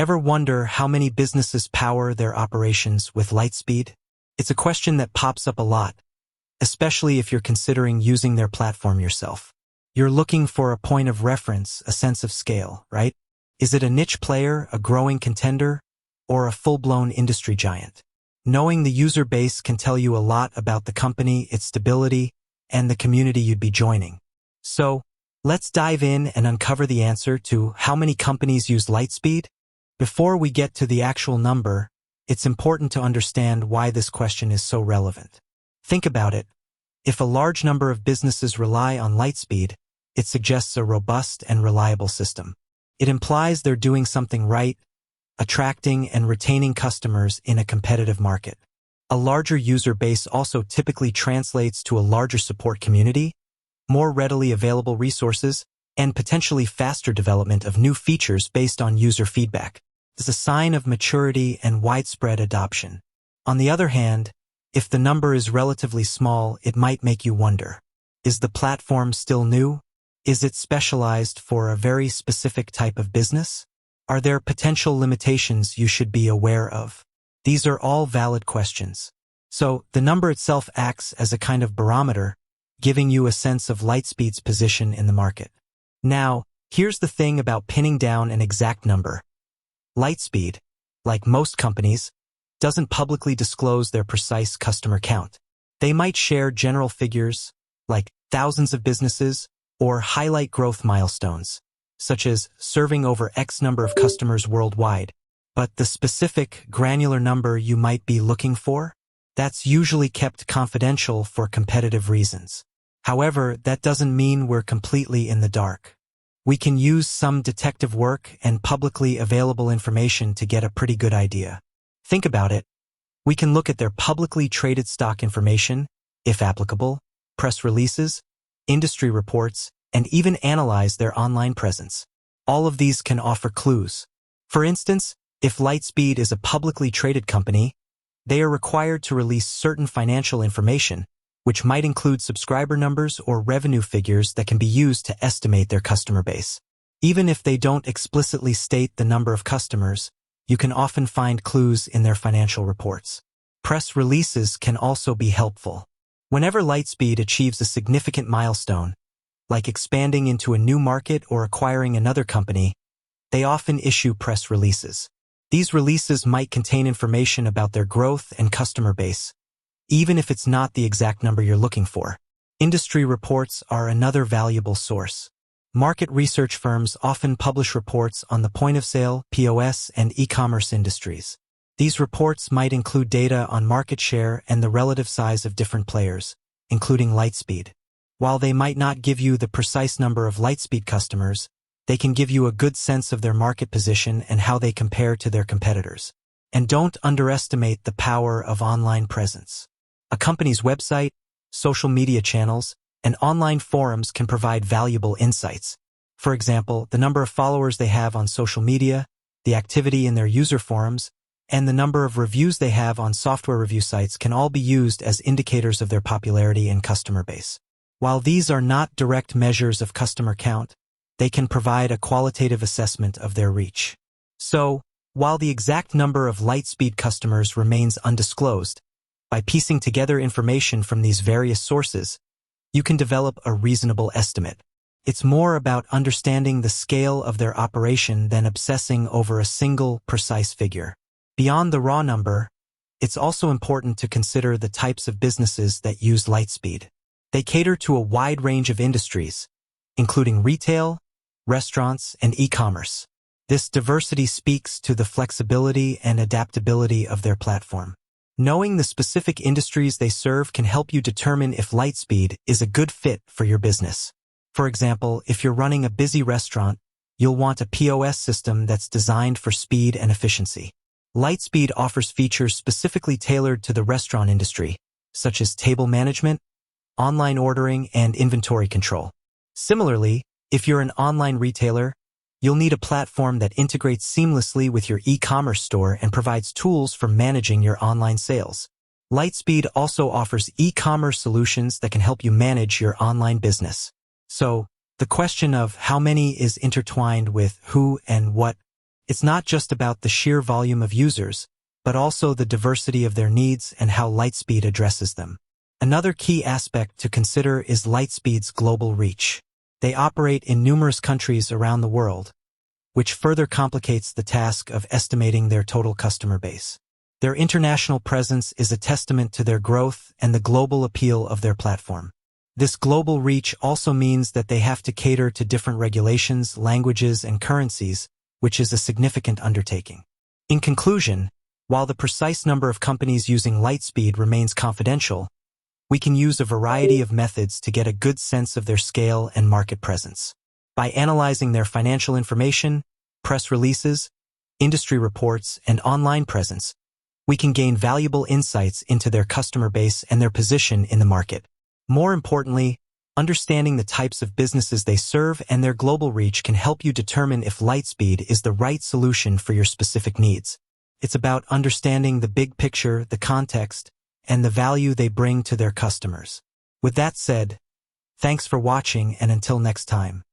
Ever wonder how many businesses power their operations with Lightspeed? It's a question that pops up a lot, especially if you're considering using their platform yourself. You're looking for a point of reference, a sense of scale, right? Is it a niche player, a growing contender, or a full-blown industry giant? Knowing the user base can tell you a lot about the company, its stability, and the community you'd be joining. So, let's dive in and uncover the answer to how many companies use Lightspeed. Before we get to the actual number, it's important to understand why this question is so relevant. Think about it. If a large number of businesses rely on Lightspeed, it suggests a robust and reliable system. It implies they're doing something right, attracting and retaining customers in a competitive market. A larger user base also typically translates to a larger support community, more readily available resources, and potentially faster development of new features based on user feedback. It's a sign of maturity and widespread adoption. On the other hand, if the number is relatively small, it might make you wonder, is the platform still new? Is it specialized for a very specific type of business? Are there potential limitations you should be aware of? These are all valid questions. So, the number itself acts as a kind of barometer, giving you a sense of Lightspeed's position in the market. Now, here's the thing about pinning down an exact number. Lightspeed, like most companies, doesn't publicly disclose their precise customer count. They might share general figures, like thousands of businesses, or highlight growth milestones, such as serving over X number of customers worldwide. But the specific, granular number you might be looking for? That's usually kept confidential for competitive reasons. However, that doesn't mean we're completely in the dark. We can use some detective work and publicly available information to get a pretty good idea. Think about it. We can look at their publicly traded stock information, if applicable, press releases, industry reports, and even analyze their online presence. All of these can offer clues. For instance, if Lightspeed is a publicly traded company, they are required to release certain financial information, which might include subscriber numbers or revenue figures that can be used to estimate their customer base. Even if they don't explicitly state the number of customers, you can often find clues in their financial reports. Press releases can also be helpful. Whenever Lightspeed achieves a significant milestone, like expanding into a new market or acquiring another company, they often issue press releases. These releases might contain information about their growth and customer base, even if it's not the exact number you're looking for. Industry reports are another valuable source. Market research firms often publish reports on the point-of-sale, POS, and e-commerce industries. These reports might include data on market share and the relative size of different players, including Lightspeed. While they might not give you the precise number of Lightspeed customers, they can give you a good sense of their market position and how they compare to their competitors. And don't underestimate the power of online presence. A company's website, social media channels, and online forums can provide valuable insights. For example, the number of followers they have on social media, the activity in their user forums, and the number of reviews they have on software review sites can all be used as indicators of their popularity and customer base. While these are not direct measures of customer count, they can provide a qualitative assessment of their reach. So, while the exact number of Lightspeed customers remains undisclosed, by piecing together information from these various sources, you can develop a reasonable estimate. It's more about understanding the scale of their operation than obsessing over a single, precise figure. Beyond the raw number, it's also important to consider the types of businesses that use Lightspeed. They cater to a wide range of industries, including retail, restaurants, and e-commerce. This diversity speaks to the flexibility and adaptability of their platform. Knowing the specific industries they serve can help you determine if Lightspeed is a good fit for your business. For example, if you're running a busy restaurant, you'll want a POS system that's designed for speed and efficiency. Lightspeed offers features specifically tailored to the restaurant industry, such as table management, online ordering, and inventory control. Similarly, if you're an online retailer, you'll need a platform that integrates seamlessly with your e-commerce store and provides tools for managing your online sales. Lightspeed also offers e-commerce solutions that can help you manage your online business. So, the question of how many is intertwined with who and what It's not just about the sheer volume of users, but also the diversity of their needs and how Lightspeed addresses them. Another key aspect to consider is Lightspeed's global reach. They operate in numerous countries around the world, which further complicates the task of estimating their total customer base. Their international presence is a testament to their growth and the global appeal of their platform. This global reach also means that they have to cater to different regulations, languages, and currencies, which is a significant undertaking. In conclusion, while the precise number of companies using Lightspeed remains confidential, we can use a variety of methods to get a good sense of their scale and market presence. By analyzing their financial information, press releases, industry reports, and online presence, we can gain valuable insights into their customer base and their position in the market. More importantly, understanding the types of businesses they serve and their global reach can help you determine if Lightspeed is the right solution for your specific needs. It's about understanding the big picture, the context, and the value they bring to their customers. With that said, thanks for watching, and until next time.